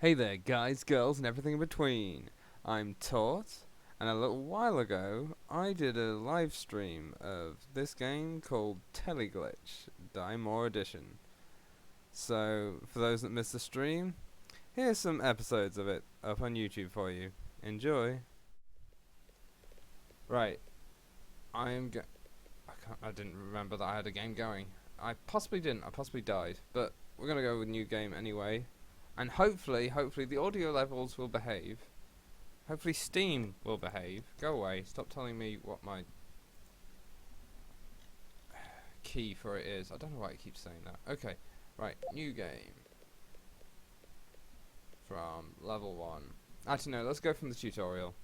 Hey there, guys, girls, and everything in between. I'm Tort, and a little while ago, I did a live stream of this game called Teleglitch, Die More Edition. So, for those that missed the stream, here's some episodes of it up on YouTube for you. Enjoy. Right, I didn't remember that I had a game going. I possibly didn't, I possibly died, but we're gonna go with new game anyway. And hopefully the audio levels will behave. Hopefully Steam will behave. Go away. Stop telling me what my key for it is. I don't know why it keeps saying that. Okay. Right. New game. From level 1. Actually, no. Let's go from the tutorial.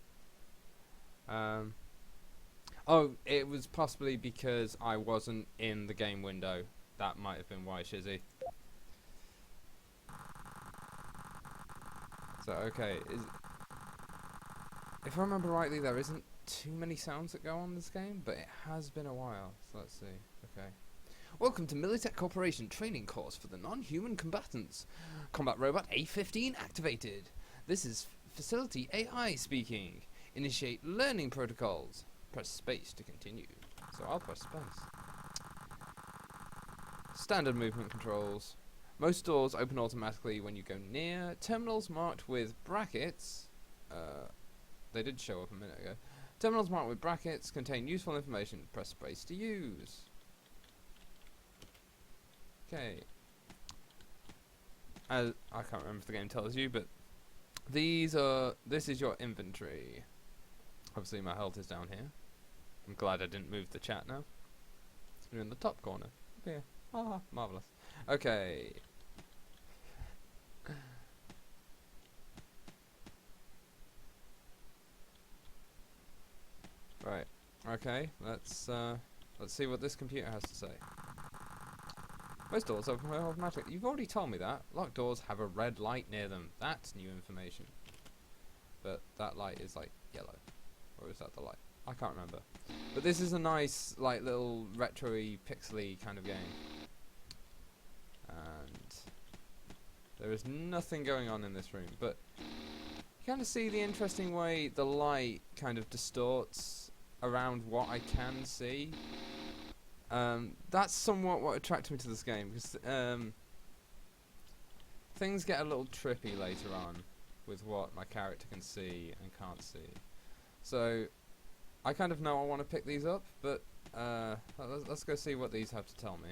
Oh, it was possibly because I wasn't in the game window. That might have been why, Shizzy. So, okay. If I remember rightly, there isn't too many sounds that go on this game, but it has been a while. So let's see. Okay. Welcome to Militech Corporation training course for the non-human combatants. Combat robot A15 activated. This is facility AI speaking. Initiate learning protocols. Press space to continue. So I'll press space. Standard movement controls. Most doors open automatically when you go near. Terminals marked with brackets. They did show up a minute ago. Terminals marked with brackets contain useful information. Press space to use. Okay. I can't remember if the game tells you, but this is your inventory. Obviously my health is down here. I'm glad I didn't move the chat now. You're in the top corner. Yeah. Ah, marvellous. Okay. Right. Okay. Let's see what this computer has to say. Most doors open automatically. You've already told me that. Locked doors have a red light near them. That's new information. But that light is like yellow. Or is that the light? I can't remember. But this is a nice, like, little retro-y, pixely kind of game. And there is nothing going on in this room. But you kind of see the interesting way the light kind of distorts around what I can see. That's somewhat what attracted me to this game, because things get a little trippy later on with what my character can see and can't see. So I kind of know I want to pick these up, but let's go see what these have to tell me.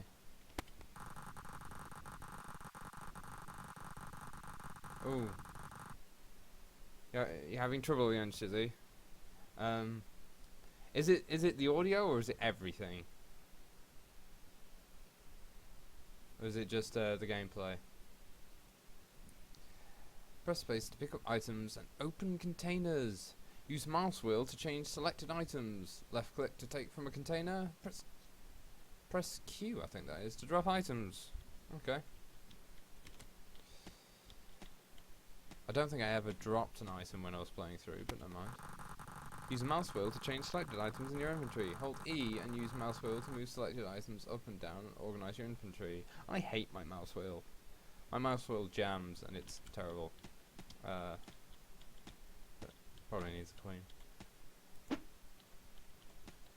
Ooh. You're having trouble again, Shizzy. Is it the audio or is it everything? Or is it just the gameplay? Press space to pick up items and open containers. Use mouse wheel to change selected items. Left click to take from a container. Press Q, I think that is, to drop items. Okay. I don't think I ever dropped an item when I was playing through, but never mind. Use mouse wheel to change selected items in your inventory. Hold E and use mouse wheel to move selected items up and down and organize your inventory. I hate my mouse wheel. My mouse wheel jams and it's terrible. Probably needs a clean.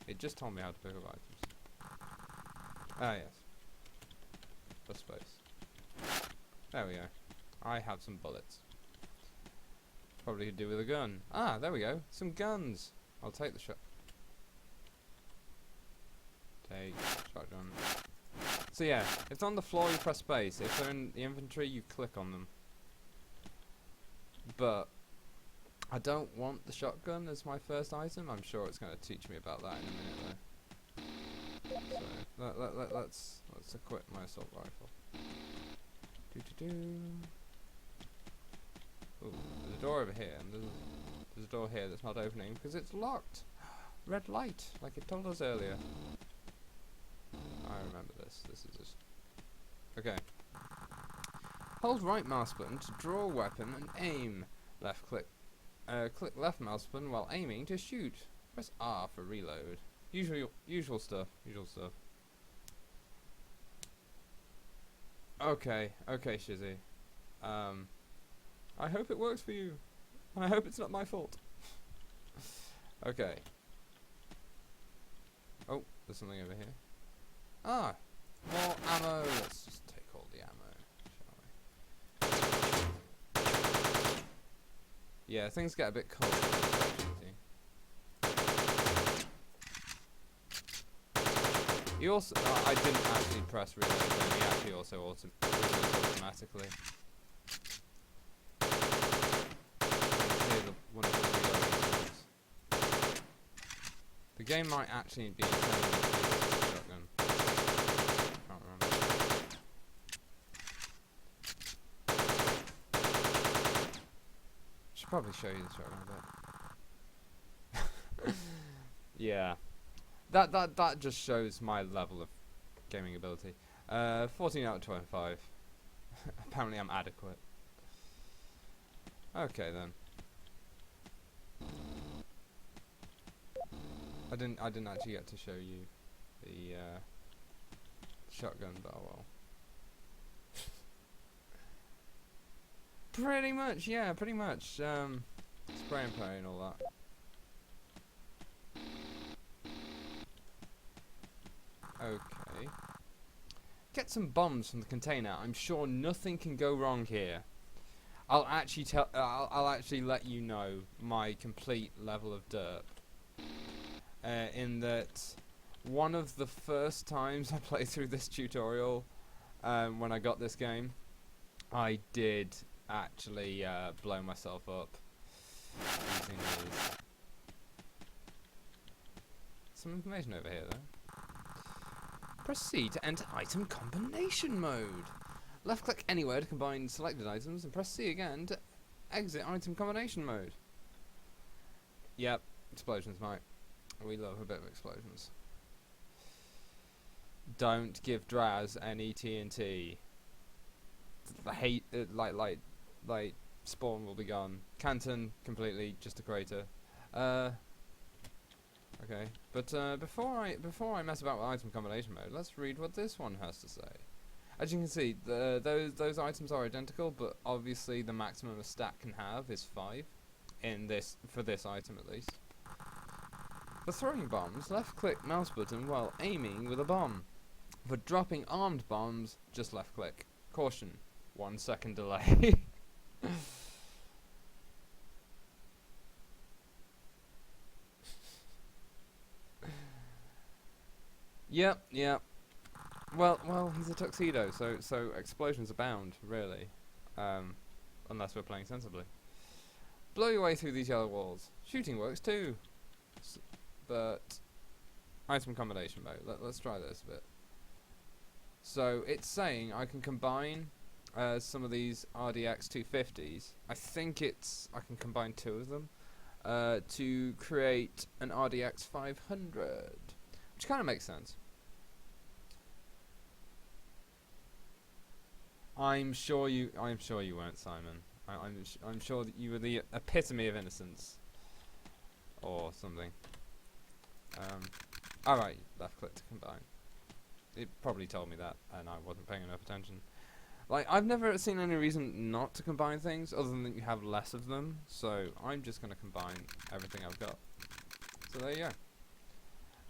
It just told me how to pick up items. Ah, yes. Press space. There we go. I have some bullets. Probably could do with a gun. Ah, there we go. Some guns. I'll take the shot. Take shotgun. So yeah, if it's on the floor, you press space. If they're in the inventory, you click on them. But I don't want the shotgun as my first item. I'm sure it's going to teach me about that in a minute, though. So let's equip my assault rifle. Ooh, there's a door over here, and there's a door here that's not opening because it's locked. Red light, like it told us earlier. I remember this. This is just okay. Hold right mouse button to draw a weapon and aim. Left click. Click left mouse button while aiming to shoot. Press R for reload. Usual stuff. Usual stuff. Okay, Shizzy. I hope it works for you. And I hope it's not my fault. Okay. Oh, there's something over here. Ah! More ammo! Let's just take all the ammo, shall we? Yeah, things get a bit cold. You also... I didn't actually press reload, then he actually also reloads automatically. One of the reloading things. The game might actually be intended to use the shotgun. Can't remember. Should probably show you the shotgun a bit. Yeah. That just shows my level of gaming ability. 14 out of 25. Apparently I'm adequate. Okay then. I didn't actually get to show you the shotgun, but oh well. Pretty much, yeah, pretty much. Spray and pray and all that. Okay. Get some bombs from the container. I'm sure nothing can go wrong here. I'll actually I'll actually let you know my complete level of derp. In that, one of the first times I played through this tutorial, when I got this game, I did actually blow myself up using these. Some information over here though. Proceed to enter item combination mode. Left click anywhere to combine selected items and press C again to exit item combination mode. Yep, explosions, mate. We love a bit of explosions. Don't give Draz any TNT. The hate, like spawn will be gone. Canton completely just a crater. Okay, but before I mess about with item combination mode, let's read what this one has to say. As you can see, those items are identical, but obviously the maximum a stack can have is 5 in this, for this item at least. For throwing bombs, left click mouse button while aiming with a bomb. For dropping armed bombs, just left click. Caution, 1 second delay. Yep. Well, he's a tuxedo, so explosions abound, really. Unless we're playing sensibly. Blow your way through these yellow walls. Shooting works too. But item combination mode. Let's try this a bit. So it's saying I can combine some of these RDX 250s. I think I can combine 2 of them to create an RDX 500, which kind of makes sense. I'm sure you weren't, Simon. I'm sure that you were the epitome of innocence, or something. Alright, left click to combine. It probably told me that, and I wasn't paying enough attention. Like, I've never seen any reason not to combine things, other than that you have less of them, so I'm just going to combine everything I've got. So there you go.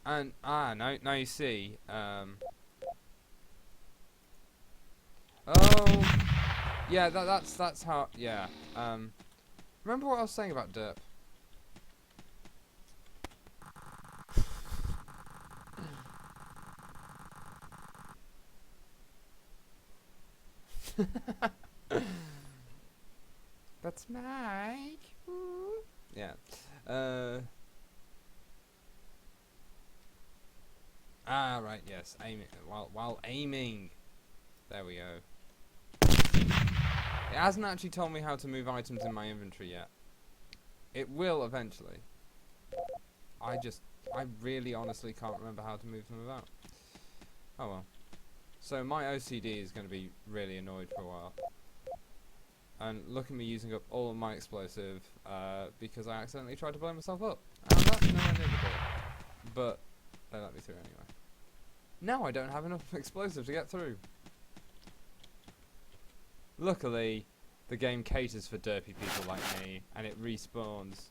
And, now you see, oh, yeah, that's how, yeah, remember what I was saying about derp? That's Mike. Ooh. Yeah. Right. Yes. Aiming. While aiming. There we go. It hasn't actually told me how to move items in my inventory yet. It will eventually. I really honestly can't remember how to move them about. Oh well. So my OCD is going to be really annoyed for a while. And look at me using up all of my explosive because I accidentally tried to blow myself up. And that's nowhere near the door. But they let me through anyway. Now I don't have enough explosive to get through. Luckily, the game caters for derpy people like me, and it respawns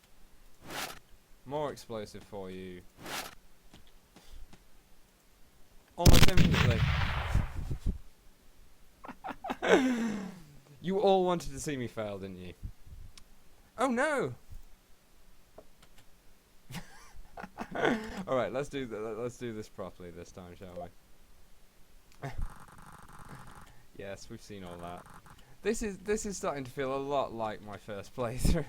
more explosive for you almost infinitely. You all wanted to see me fail, didn't you? Oh no! Alright, let's do this properly this time, shall we? Yes, we've seen all that. This is starting to feel a lot like my first playthrough.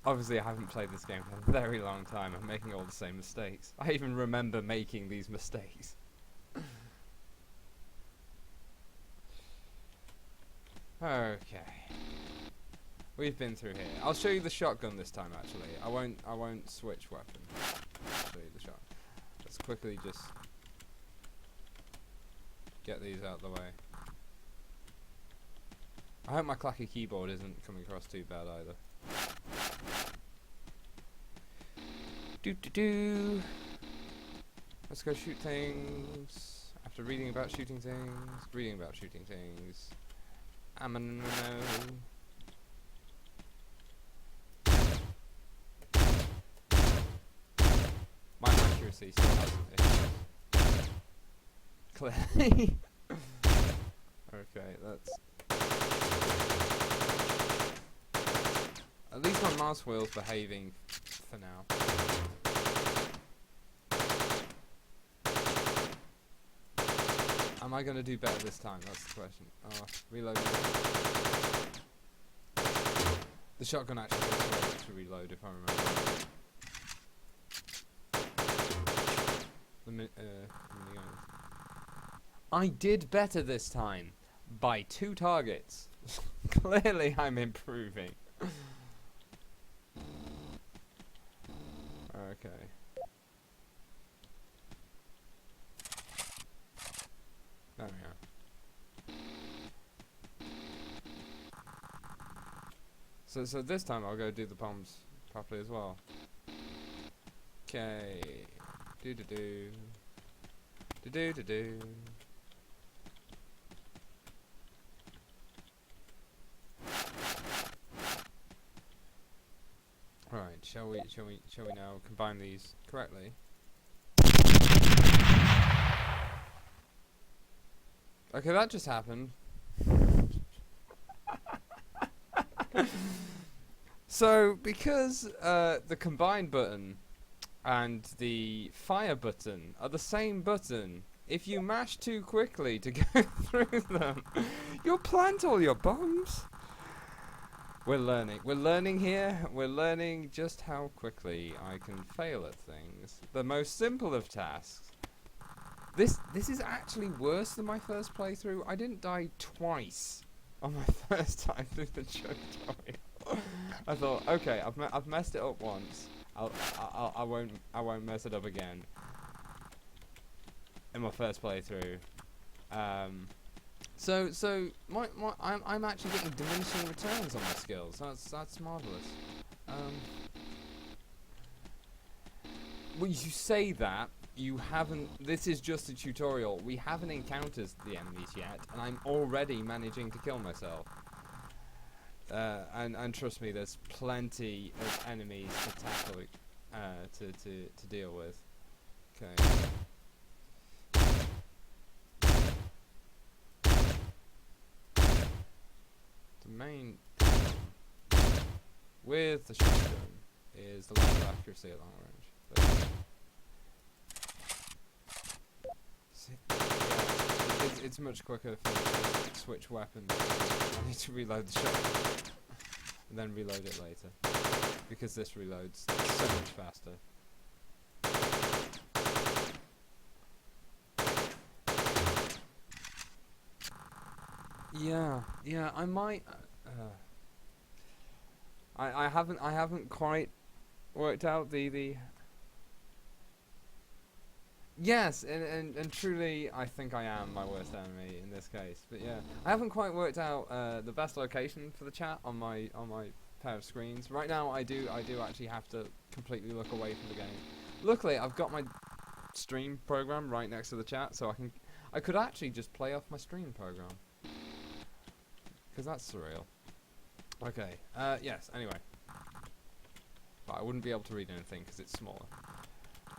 Obviously, I haven't played this game for a very long time. I'm making all the same mistakes. I even remember making these mistakes. Okay. We've been through here. I'll show you the shotgun this time, actually. I won't switch weapon. I'll show you the shot. Let's quickly just get these out of the way. I hope my clacky keyboard isn't coming across too bad either. Do. Let's go shoot things. After reading about shooting things. I'm gonna know. My accuracy still has issues. Clearly. Okay, that's. At least my mouse wheel's behaving for now. Am I going to do better this time? That's the question. Oh, reloading. The shotgun actually takes a while to reload, if I remember. I did better this time by 2 targets. Clearly, I'm improving. Okay. There we are. So this time I'll go do the bombs properly as well. Okay. Do. Right, shall we now combine these correctly? Okay, that just happened. So, because the combine button and the fire button are the same button, if you mash too quickly to go through them, you'll plant all your bombs. We're learning here. We're learning just how quickly I can fail at things. The most simple of tasks. This is actually worse than my first playthrough. I didn't die twice on my first time through the tutorial. I thought, okay, I've messed it up once. I won't mess it up again. In my first playthrough. So I'm actually getting diminishing returns on my skills. That's marvelous. Well, you say that you haven't. This is just a tutorial. We haven't encountered the enemies yet, and I'm already managing to kill myself. And trust me, there's plenty of enemies to tackle, to deal with. Okay. The main problem with the shotgun is the lack of accuracy at long range. But it's much quicker for me to switch weapons. I need to reload the shotgun and then reload it later because this reloads so much faster. Yeah, I might. I haven't quite worked out the. Yes, and truly, I think I am my worst enemy in this case. But yeah, I haven't quite worked out the best location for the chat on my pair of screens. Right now, I do actually have to completely look away from the game. Luckily, I've got my stream program right next to the chat, so I could actually just play off my stream program. Because that's surreal. Okay, yes, anyway. But I wouldn't be able to read anything because it's smaller. Okay.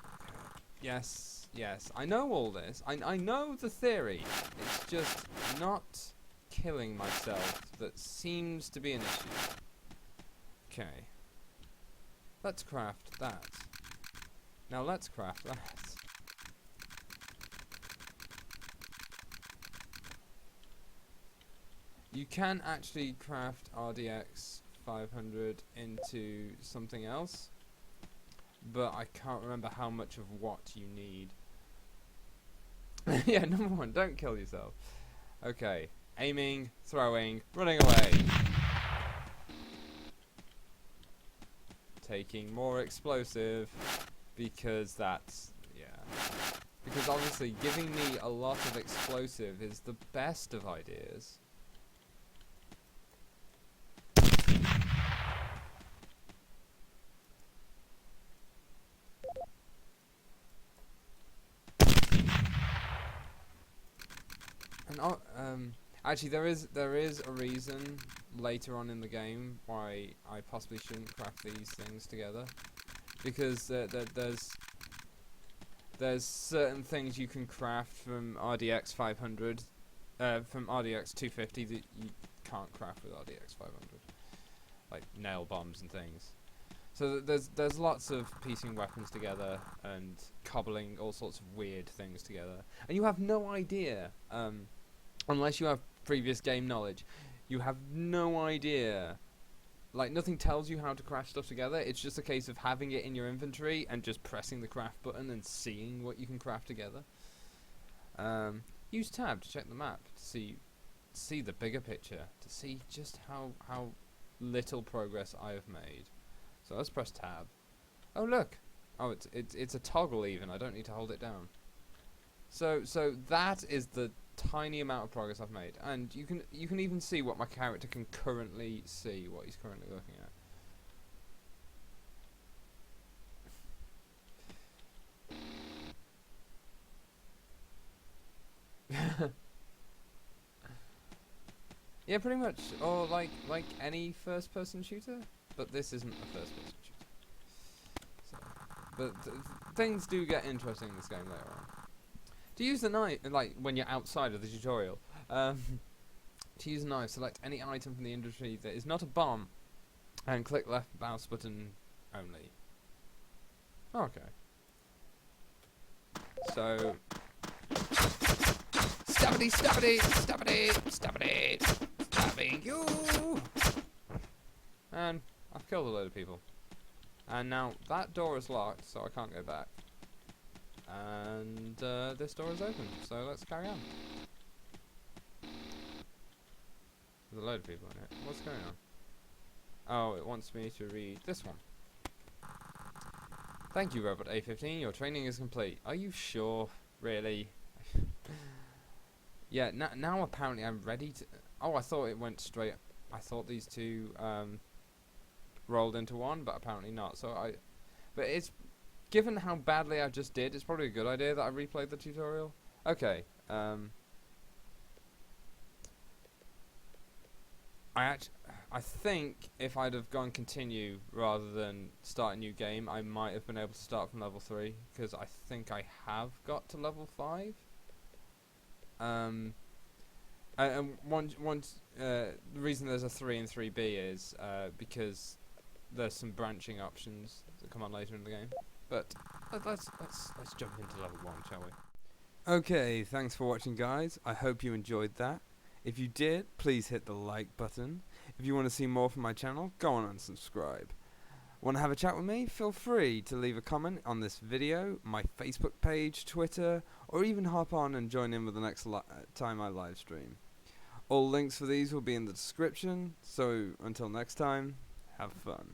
Yes, yes, I know all this. I know the theory. It's just not killing myself that seems to be an issue. Okay. Let's craft that. Now let's craft that. You can actually craft RDX 500 into something else, but I can't remember how much of what you need. Yeah, number 1, don't kill yourself. Okay, aiming, throwing, running away. Taking more explosive, because that's, yeah. Because obviously giving me a lot of explosive is the best of ideas. And actually, there is a reason later on in the game why I possibly shouldn't craft these things together, because there's certain things you can craft from RDX 500, from RDX 250 that you can't craft with RDX 500, like nail bombs and things. So there's lots of piecing weapons together and cobbling all sorts of weird things together, and you have no idea, unless you have previous game knowledge, you have no idea. Like, nothing tells you how to craft stuff together. It's just a case of having it in your inventory and just pressing the craft button and seeing what you can craft together. Use tab to check the map to see the bigger picture, to see just how little progress I have made. So let's press tab. Oh look! Oh, it's a toggle even. I don't need to hold it down. So that is the tiny amount of progress I've made, and you can even see what my character can currently see, what he's currently looking at. Yeah, pretty much, or like any first-person shooter, but this isn't a first-person shooter. So, but things do get interesting in this game later on. To use the knife, like when you're outside of the tutorial, to use a knife, select any item from the inventory that is not a bomb, and click left mouse button only. Okay. So, stabbing you! And I've killed a load of people. And now that door is locked, so I can't go back. And this door is open, so let's carry on. There's a load of people in it. What's going on? Oh, it wants me to read this one. Thank you, Robot A15. Your training is complete. Are you sure? Really? Yeah, now apparently I'm ready to... Oh, I thought it went straight... I thought these two rolled into one, but apparently not. So But it's... Given how badly I just did, it's probably a good idea that I replayed the tutorial. Okay, I think if I'd have gone continue rather than start a new game, I might have been able to start from level 3, because I think I have got to level 5. And the reason there's a 3 and 3B is because there's some branching options that come on later in the game. But let's jump into level 1, shall we? Okay, thanks for watching, guys. I hope you enjoyed that. If you did, please hit the like button. If you want to see more from my channel, go on and subscribe. Want to have a chat with me? Feel free to leave a comment on this video, my Facebook page, Twitter, or even hop on and join in with the next time I live stream. All links for these will be in the description, so until next time, have fun.